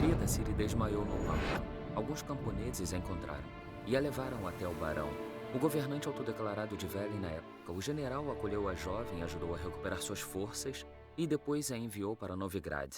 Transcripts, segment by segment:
cria da Ciri desmaiou no pântano. Alguns camponeses a encontraram e a levaram até o barão. O governante autodeclarado de Velen na época, o general acolheu a jovem, ajudou a recuperar suas forças e depois a enviou para Novigrad.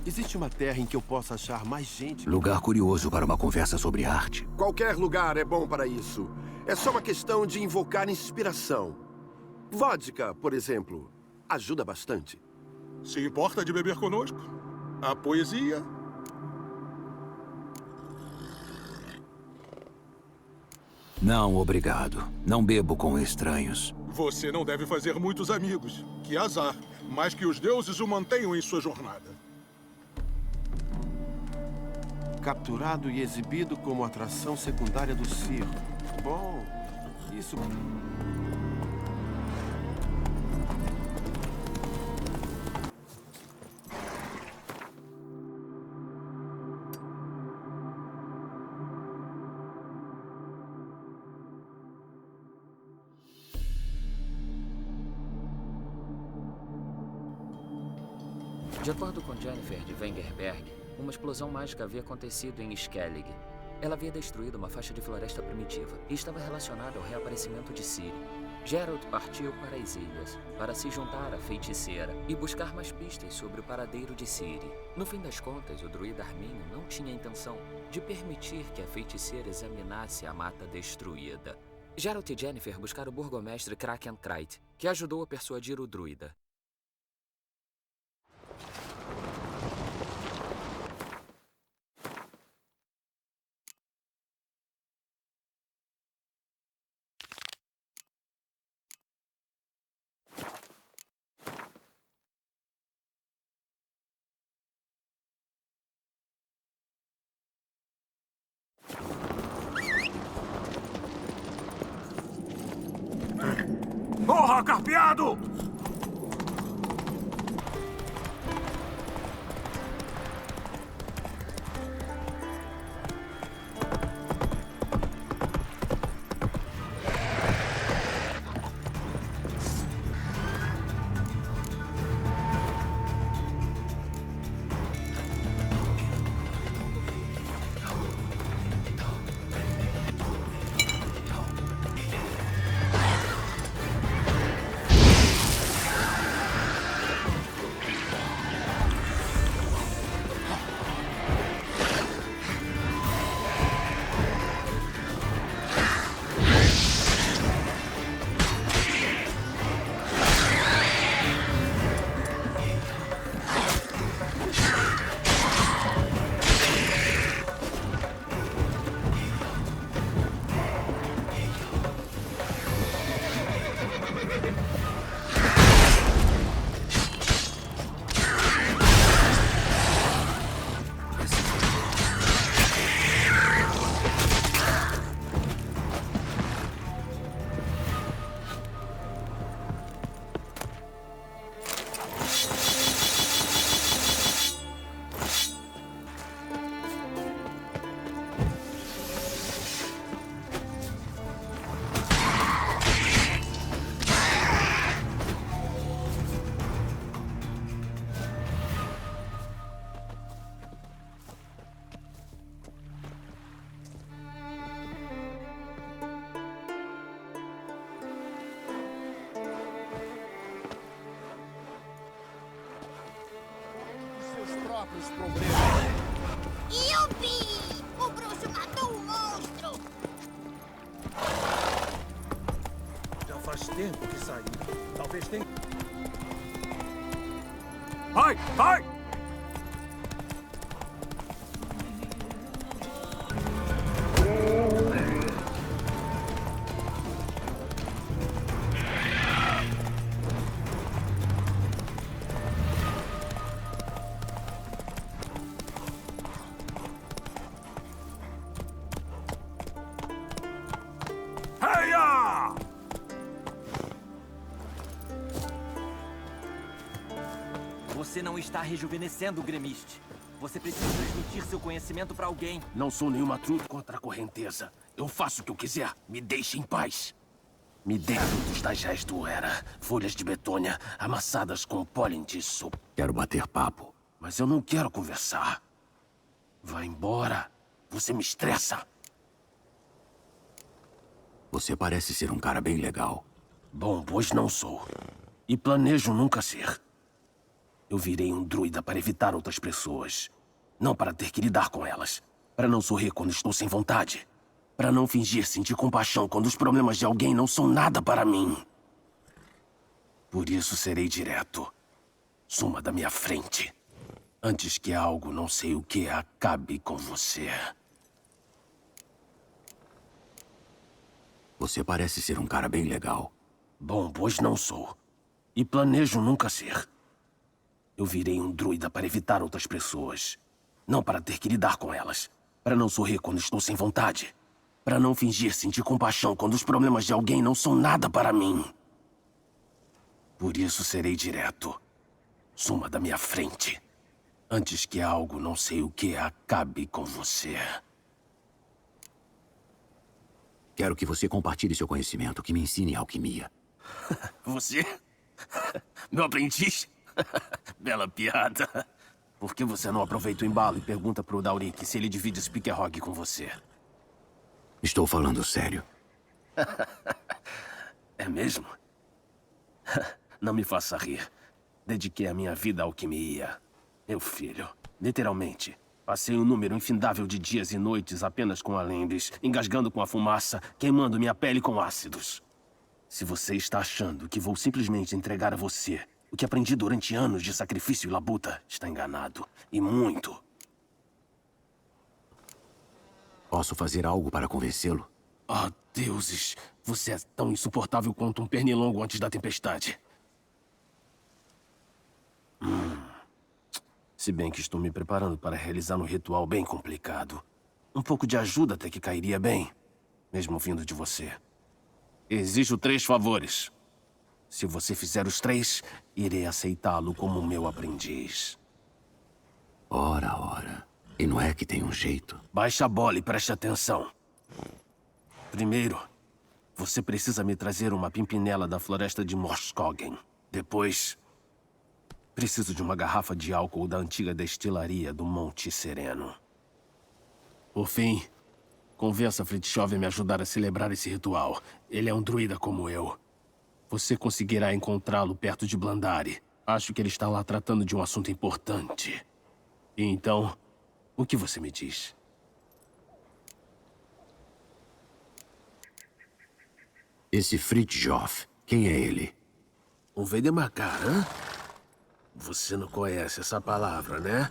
Existe uma terra em que eu possa achar mais gente? Lugar curioso para uma conversa sobre arte. Qualquer lugar é bom para isso. É só uma questão de invocar inspiração. Vodka, por exemplo, ajuda bastante. Se importa de beber conosco? A poesia? Não, obrigado. Não bebo com estranhos. Você não deve fazer muitos amigos. Que azar. Mas que os deuses o mantenham em sua jornada. Capturado e exibido como atração secundária do circo. Bom, isso... De acordo com Jennifer de Wengerberg, uma explosão mágica havia acontecido em Skellig. Ela havia destruído uma faixa de floresta primitiva e estava relacionada ao reaparecimento de Ciri. Geralt partiu para as ilhas, para se juntar à feiticeira e buscar mais pistas sobre o paradeiro de Ciri. No fim das contas, o druida Arminio não tinha a intenção de permitir que a feiticeira examinasse a mata destruída. Geralt e Jennifer buscaram o burgomestre Kraken Kreit, que ajudou a persuadir o druida. Morra, carpeado! Próprios problemas. Yupi! O bruxo matou um monstro! Já faz tempo que saí. Talvez tenha... Vai! Vai! Heia! Você não está rejuvenescendo, Gremiste. Você precisa transmitir seu conhecimento para alguém. Não sou nenhuma truta contra a correnteza. Eu faço o que eu quiser. Me deixe em paz. Me dê frutos das réis do Era. Folhas de betônia amassadas com pólen de sopa. Quero bater papo. Mas eu não quero conversar. Vá embora. Você me estressa. Você parece ser um cara bem legal. Bom, pois não sou. E planejo nunca ser. Eu virei um druida para evitar outras pessoas. Não para ter que lidar com elas. Para não sorrir quando estou sem vontade. Para não fingir sentir compaixão quando os problemas de alguém não são nada para mim. Por isso serei direto. Suma da minha frente. Antes que algo não sei o que acabe com você. Você parece ser um cara bem legal. Bom, pois não sou. E planejo nunca ser. Eu virei um druida para evitar outras pessoas. Não para ter que lidar com elas. Para não sorrir quando estou sem vontade. Para não fingir sentir compaixão quando os problemas de alguém não são nada para mim. Por isso serei direto. Suma da minha frente. Antes que algo não sei o que acabe com você. Quero que você compartilhe seu conhecimento, que me ensine alquimia. Você? Meu aprendiz? Bela piada. Por que você não aproveita o embalo e pergunta pro Daurik se ele divide o Speakerhog com você? Estou falando sério. É mesmo? Não me faça rir. Dediquei a minha vida à alquimia. Meu filho, literalmente. Passei um número infindável de dias e noites apenas com alembres, engasgando com a fumaça, queimando minha pele com ácidos. Se você está achando que vou simplesmente entregar a você o que aprendi durante anos de sacrifício e labuta, está enganado. E muito. Posso fazer algo para convencê-lo? Oh, deuses. Você é tão insuportável quanto um pernilongo antes da tempestade. Se bem que estou me preparando para realizar um ritual bem complicado. Um pouco de ajuda até que cairia bem, mesmo vindo de você. Exijo 3 favores. Se você fizer os 3, irei aceitá-lo como meu aprendiz. Ora, ora. E não é que tem um jeito? Baixe a bola e preste atenção. Primeiro, você precisa me trazer uma pimpinela da floresta de Morskogen. Depois, preciso de uma garrafa de álcool da antiga destilaria do Monte Sereno. Por fim, convença Frithjof a me ajudar a celebrar esse ritual. Ele é um druida como eu. Você conseguirá encontrá-lo perto de Blandari. Acho que ele está lá tratando de um assunto importante. E então, o que você me diz? Esse Frithjof, quem é ele? Um Vedemakar, hã? Você não conhece essa palavra, né?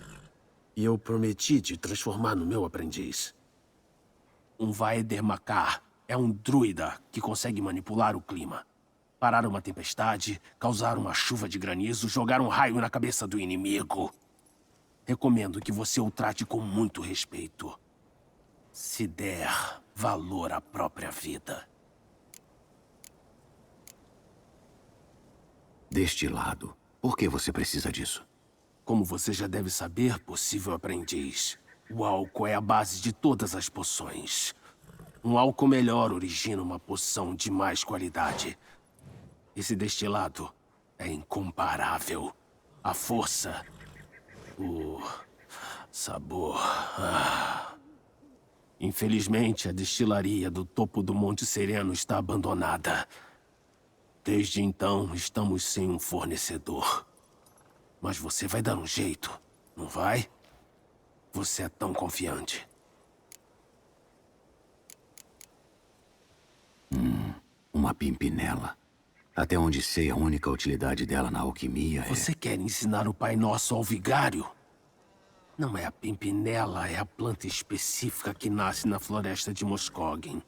E eu prometi te transformar no meu aprendiz. Um Vaedermakar é um druida que consegue manipular o clima. Parar uma tempestade, causar uma chuva de granizo, jogar um raio na cabeça do inimigo. Recomendo que você o trate com muito respeito. Se der valor à própria vida. Destilado. Por que você precisa disso? Como você já deve saber, possível aprendiz, o álcool é a base de todas as poções. Um álcool melhor origina uma poção de mais qualidade. Esse destilado é incomparável. A força, o sabor. Infelizmente, a destilaria do topo do Monte Sereno está abandonada. Desde então, estamos sem um fornecedor. Mas você vai dar um jeito, não vai? Você é tão confiante. Uma pimpinela. Até onde sei, a única utilidade dela na alquimia é... Você quer ensinar o Pai Nosso ao vigário? Não é a pimpinela, é a planta específica que nasce na floresta de Muskoggen.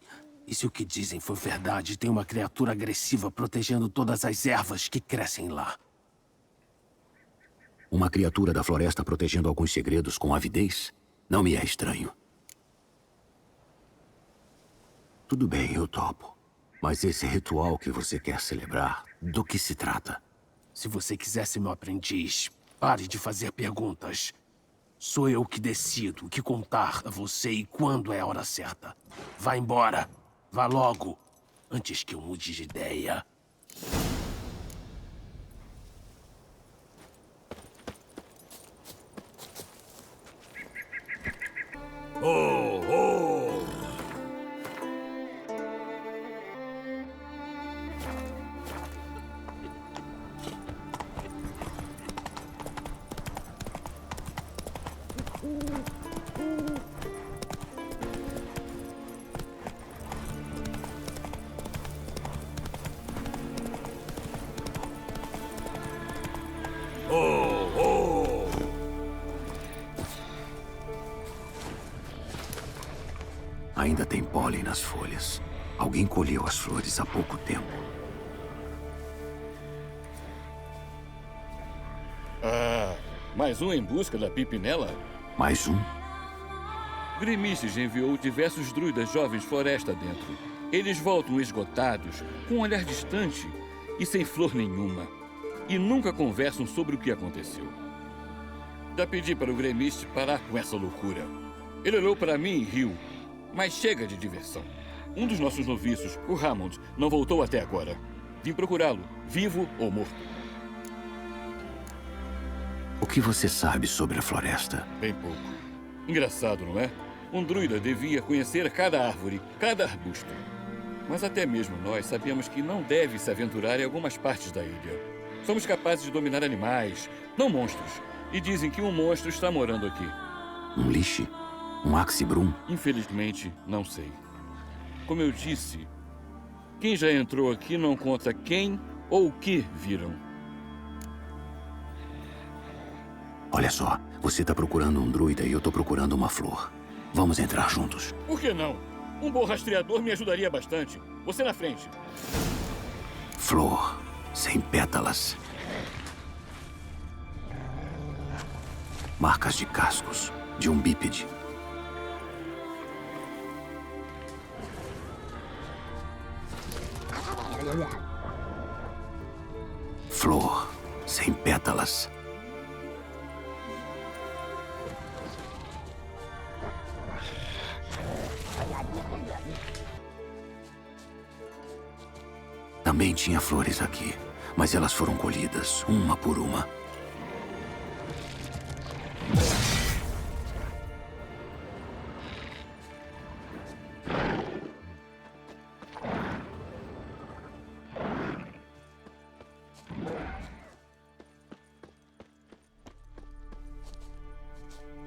E se o que dizem for verdade, tem uma criatura agressiva protegendo todas as ervas que crescem lá. Uma criatura da floresta protegendo alguns segredos com avidez? Não me é estranho. Tudo bem, eu topo. Mas esse ritual que você quer celebrar, do que se trata? Se você quiser ser meu aprendiz, pare de fazer perguntas. Sou eu que decido o que contar a você e quando é a hora certa. Vá embora. Vá logo, antes que eu mude de ideia. Ainda tem pólen nas folhas. Alguém colheu as flores há pouco tempo. Mais um em busca da Pimpinela? Mais um? Grimmistes enviou diversos druidas jovens floresta dentro. Eles voltam esgotados, com um olhar distante e sem flor nenhuma. E nunca conversam sobre o que aconteceu. Já pedi para o Grimmist parar com essa loucura. Ele olhou para mim e riu. Mas chega de diversão. Um dos nossos noviços, o Hammond, não voltou até agora. Vim procurá-lo, vivo ou morto. O que você sabe sobre a floresta? Bem pouco. Engraçado, não é? Um druida devia conhecer cada árvore, cada arbusto. Mas até mesmo nós sabíamos que não deve se aventurar em algumas partes da ilha. Somos capazes de dominar animais, não monstros. E dizem que um monstro está morando aqui. Um lixe? Um Axibrum? Infelizmente, não sei. Como eu disse, quem já entrou aqui não conta quem ou o que viram. Olha só, você tá procurando um druida e eu tô procurando uma flor. Vamos entrar juntos. Por que não? Um bom rastreador me ajudaria bastante. Você na frente. Flor, sem pétalas. Marcas de cascos, de um bípede. Flor, sem pétalas. Também tinha flores aqui, mas elas foram colhidas, uma por uma.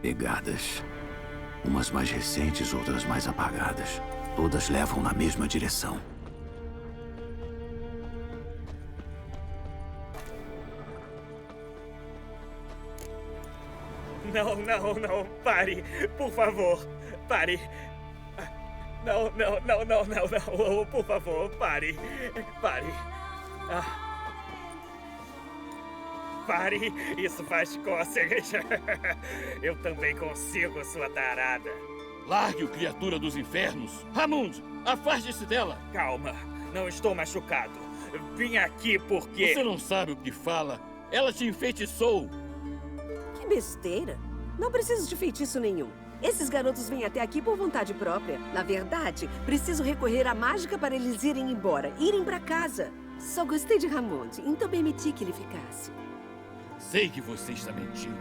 Pegadas. Umas mais recentes, outras mais apagadas. Todas levam na mesma direção. Não, não, não. Pare. Por favor. Pare. Não, não, não, não, não, não. Oh, por favor, pare. Pare. Pare. Isso faz cócegas. Eu também consigo, sua tarada. Largue o criatura dos infernos. Hammond, afaste-se dela. Calma. Não estou machucado. Vim aqui porque... Você não sabe o que fala. Ela te enfeitiçou. Que besteira. Não preciso de feitiço nenhum. Esses garotos vêm até aqui por vontade própria. Na verdade, preciso recorrer à mágica para eles irem embora, irem para casa. Só gostei de Hammond, então permiti que ele ficasse. Sei que você está mentindo.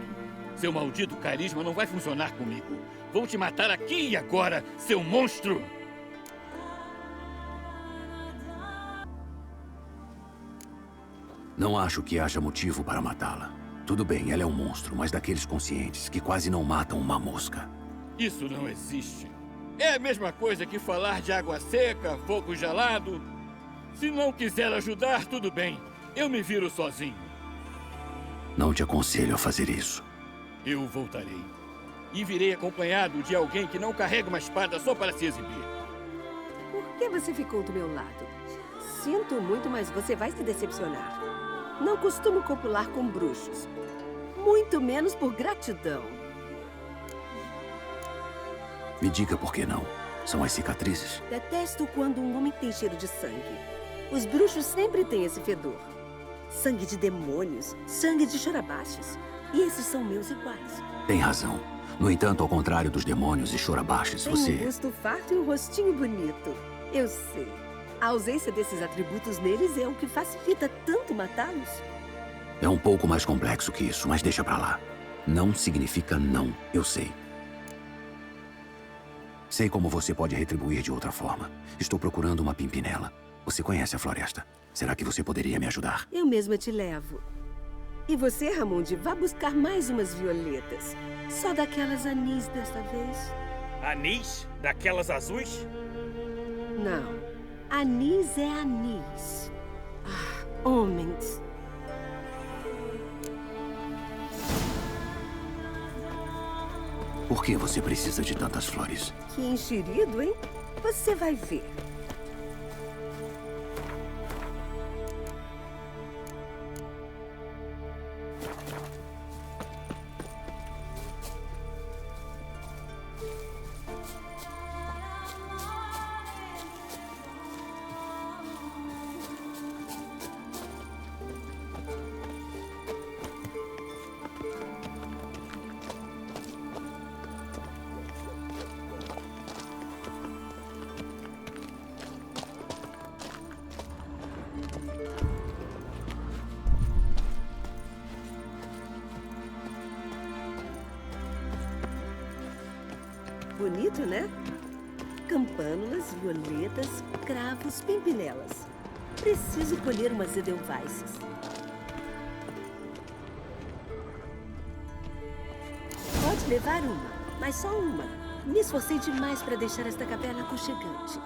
Seu maldito carisma não vai funcionar comigo. Vou te matar aqui e agora, seu monstro! Não acho que haja motivo para matá-la. Tudo bem, ela é um monstro, mas daqueles conscientes que quase não matam uma mosca. Isso não existe. É a mesma coisa que falar de água seca, fogo gelado. Se não quiser ajudar, tudo bem. Eu me viro sozinho. Não te aconselho a fazer isso. Eu voltarei. E virei acompanhado de alguém que não carrega uma espada só para se exibir. Por que você ficou do meu lado? Sinto muito, mas você vai se decepcionar. Não costumo copular com bruxos. Muito menos por gratidão. Me diga por que não. São as cicatrizes? Detesto quando um homem tem cheiro de sangue. Os bruxos sempre têm esse fedor. Sangue de demônios, sangue de chorabachas. E esses são meus iguais. Tem razão. No entanto, ao contrário dos demônios e chorabaixes, Tem você... um rosto farto e um rostinho bonito. Eu sei. A ausência desses atributos neles é o que facilita tanto matá-los. É um pouco mais complexo que isso, mas deixa pra lá. Não significa não, eu sei. Sei como você pode retribuir de outra forma. Estou procurando uma pimpinela. Você conhece a floresta. Será que você poderia me ajudar? Eu mesma te levo. E você, Ramond, vá buscar mais umas violetas. Só daquelas anis desta vez. Anis? Daquelas azuis? Não. Anis é anis. Ah, homens. Por que você precisa de tantas flores? Que enxerido, hein? Você vai ver. Bonito, né? Campânulas, violetas, cravos, pimpinelas. Preciso colher umas edelweiss. Pode levar uma, mas só uma. Me esforcei demais para deixar esta caverna aconchegante.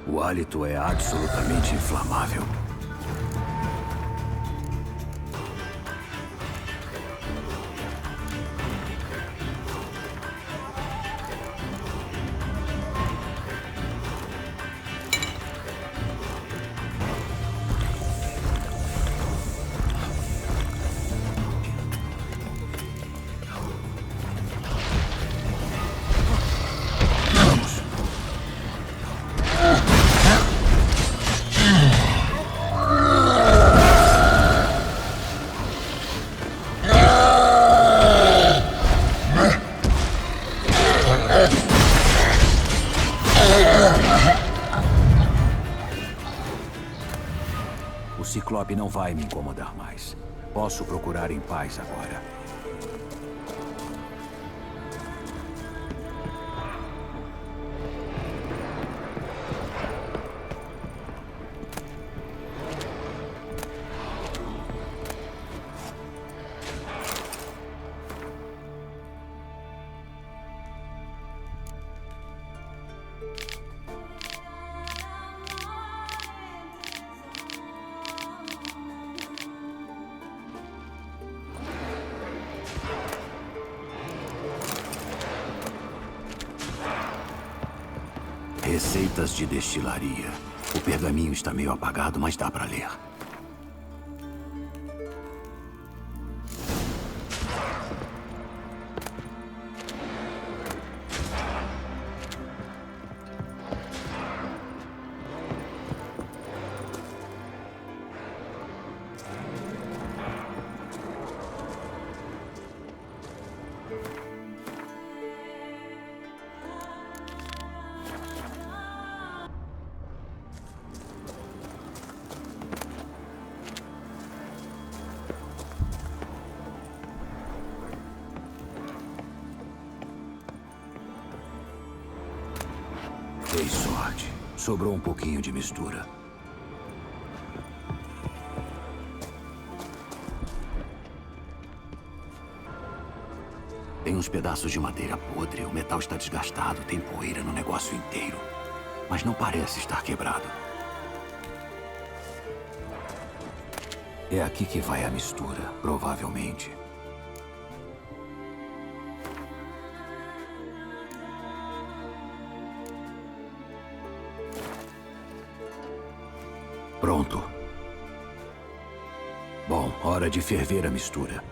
O hálito é absolutamente inflamável. O Ciclope não vai me incomodar mais. Posso procurar em paz agora. Receitas de destilaria. O pergaminho está meio apagado, mas dá para ler. Dei sorte. Sobrou um pouquinho de mistura. Tem uns pedaços de madeira podre, o metal está desgastado, tem poeira no negócio inteiro. Mas não parece estar quebrado. É aqui que vai a mistura, provavelmente. Pronto. Bom, hora de ferver a mistura.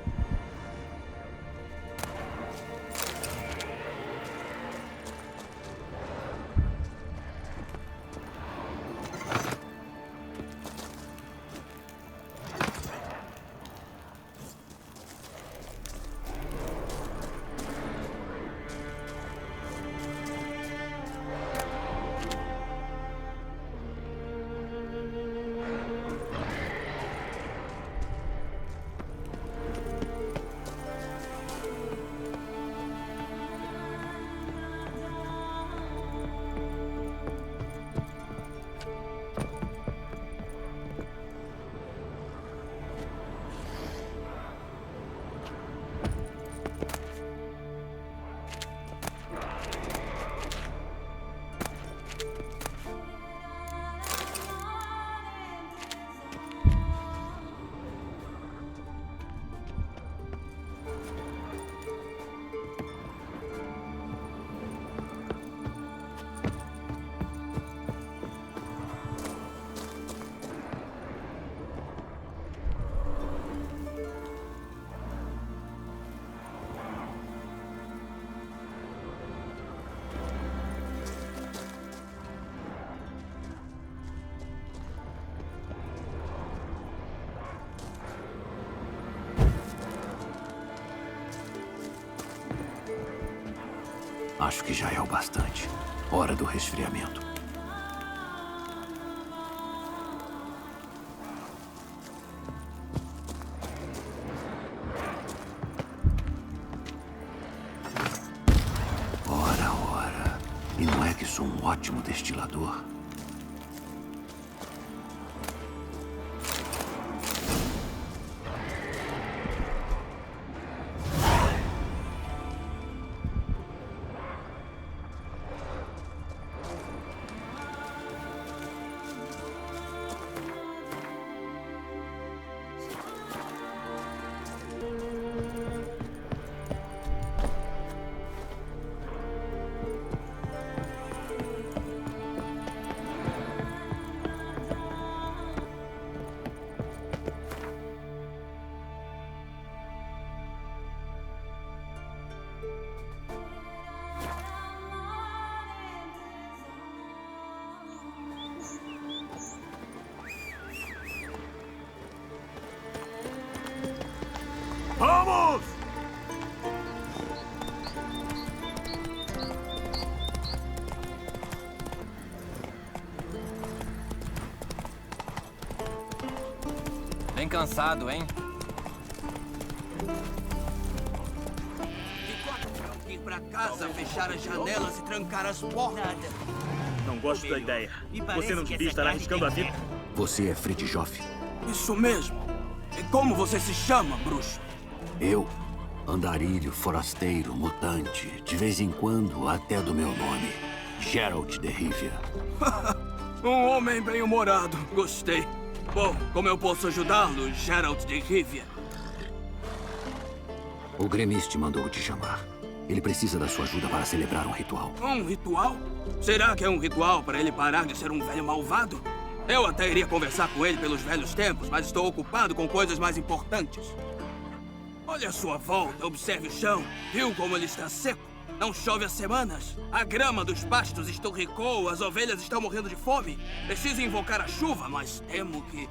Acho que já é o bastante. Hora do resfriamento. Ora. E não é que sou um ótimo destilador? Vamos! Bem cansado, hein? Ir pra casa, fechar as janelas e trancar as portas. Não gosto da ideia. Você não devia estar arriscando a vida. Você é Fridtjof? Isso mesmo. E como você se chama, bruxo? Eu? Andarilho, forasteiro, mutante. De vez em quando, até do meu nome. Geralt de Rivia. Um homem bem-humorado. Gostei. Bom, como eu posso ajudá-lo, Geralt de Rivia? O gremiste mandou te chamar. Ele precisa da sua ajuda para celebrar um ritual. Um ritual? Será que é um ritual para ele parar de ser um velho malvado? Eu até iria conversar com ele pelos velhos tempos, mas estou ocupado com coisas mais importantes. Olha a sua volta, observe o chão. Viu como ele está seco? Não chove há semanas. A grama dos pastos esturricou, as ovelhas estão morrendo de fome. Preciso invocar a chuva, mas temo que...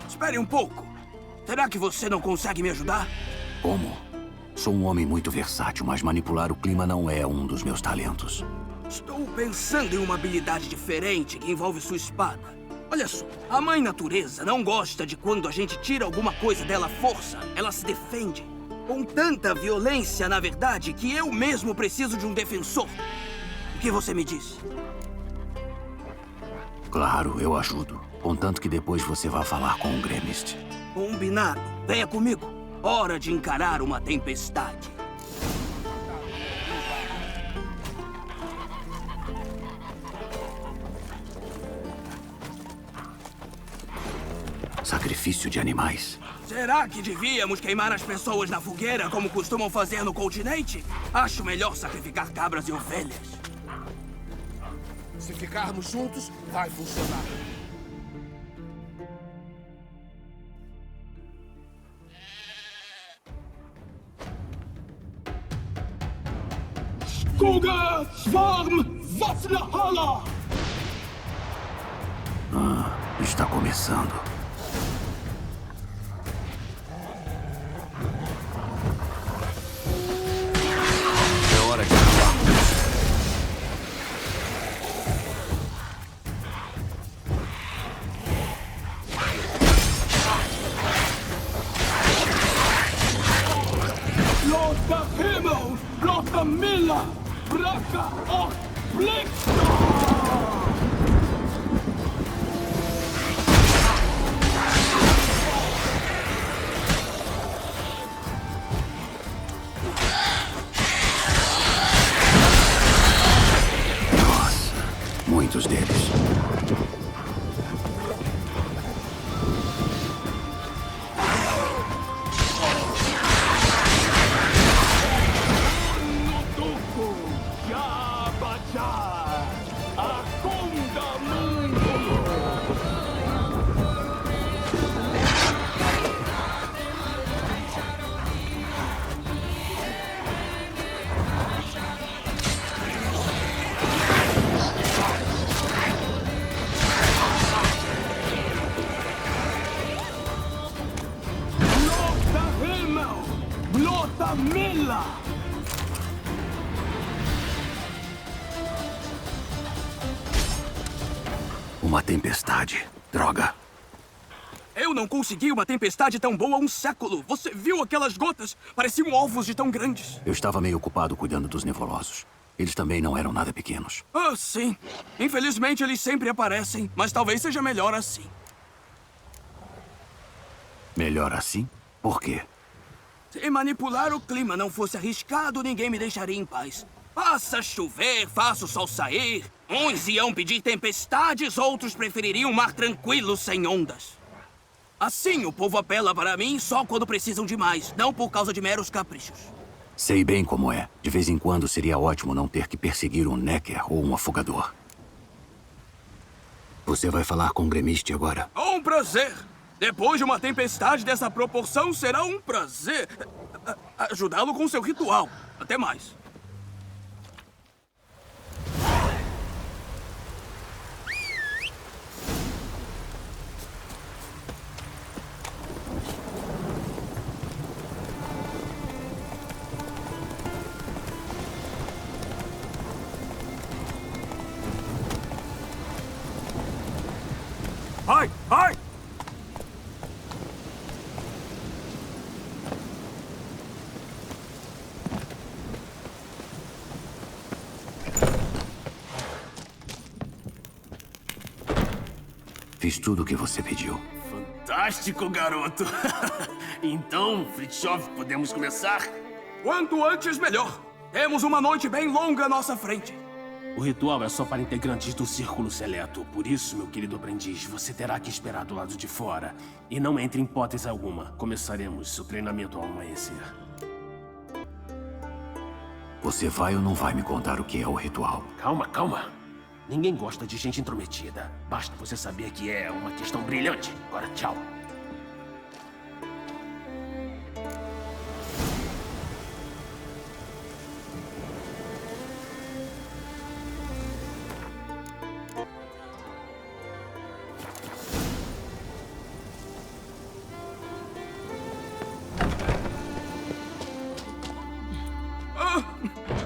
Espere um pouco. Será que você não consegue me ajudar? Como? Sou um homem muito versátil, mas manipular o clima não é um dos meus talentos. Estou pensando em uma habilidade diferente que envolve sua espada. Olha só, a mãe natureza não gosta de quando a gente tira alguma coisa dela à força. Ela se defende. Com tanta violência, na verdade, que eu mesmo preciso de um defensor. O que você me diz? Claro, eu ajudo. Contanto que depois você vá falar com o Gremist. Combinado. Venha comigo. Hora de encarar uma tempestade. Sacrifício de animais. Será que devíamos queimar as pessoas na fogueira como costumam fazer no continente? Acho melhor sacrificar cabras e ovelhas. Se ficarmos juntos, vai funcionar. Kuga Swarm Vatnahala! Está começando. É hora de acabar. Lota Himmel! Lota Milla! Braka och Blixtar! Nossa, muitos deles. Uma tempestade. Droga. Eu não consegui uma tempestade tão boa há um século. Você viu aquelas gotas? Pareciam ovos de tão grandes. Eu estava meio ocupado cuidando dos nevolosos. Eles também não eram nada pequenos. Ah, sim. Infelizmente, eles sempre aparecem, mas talvez seja melhor assim. Melhor assim? Por quê? Se manipular o clima não fosse arriscado, ninguém me deixaria em paz. Faça chover, faça o sol sair. Uns iam pedir tempestades, outros prefeririam um mar tranquilo, sem ondas. Assim, o povo apela para mim só quando precisam de mais, não por causa de meros caprichos. Sei bem como é. De vez em quando seria ótimo não ter que perseguir um Necker ou um afogador. Você vai falar com o Gremist agora? Um prazer. Depois de uma tempestade dessa proporção, será um prazer ajudá-lo com seu ritual. Até mais. Ai! Ai! Fiz tudo o que você pediu. Fantástico, garoto! Então, Fritjof, podemos começar? Quanto antes, melhor. Temos uma noite bem longa à nossa frente. O ritual é só para integrantes do Círculo Seleto. Por isso, meu querido aprendiz, você terá que esperar do lado de fora. E não entre em hipótese alguma. Começaremos seu treinamento ao amanhecer. Você vai ou não vai me contar o que é o ritual? Calma, calma. Ninguém gosta de gente intrometida. Basta você saber que é uma questão brilhante. Agora, tchau.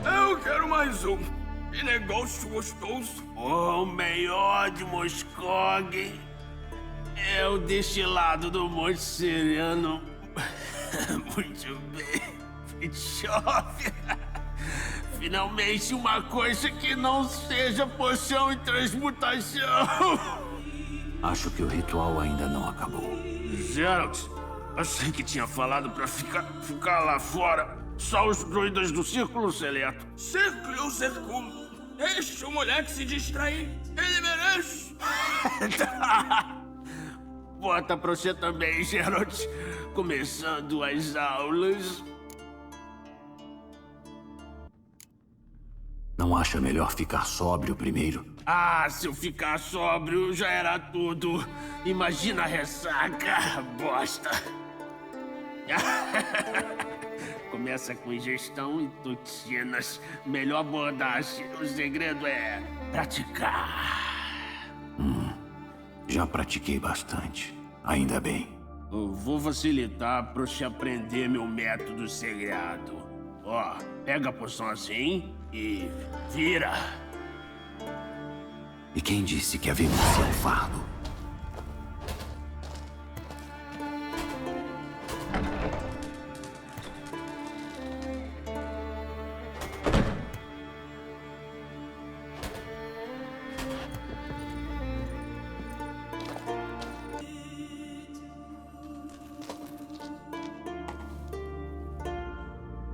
Eu quero mais um. Que negócio gostoso. O melhor de Moscog é o destilado do Monte Sereno. Muito bem. Chove. Finalmente uma coisa que não seja poção e transmutação. Acho que o ritual ainda não acabou. Geralt, achei que tinha falado pra ficar lá fora. Só os druidas do Círculo Seleto. Círculo Circulo. Deixa o moleque se distrair. Ele merece. Bota pra você também, Geralt. Começando as aulas. Não acha melhor ficar sóbrio primeiro? Ah, se eu ficar sóbrio, já era tudo. Imagina a ressaca, bosta. Começa com ingestão e toxinas. Melhor abordagem. O segredo é praticar. Já pratiquei bastante. Ainda bem. Eu vou facilitar pra você aprender meu método sagrado. Ó, pega a poção assim e vira. E quem disse que a velhice é um fardo?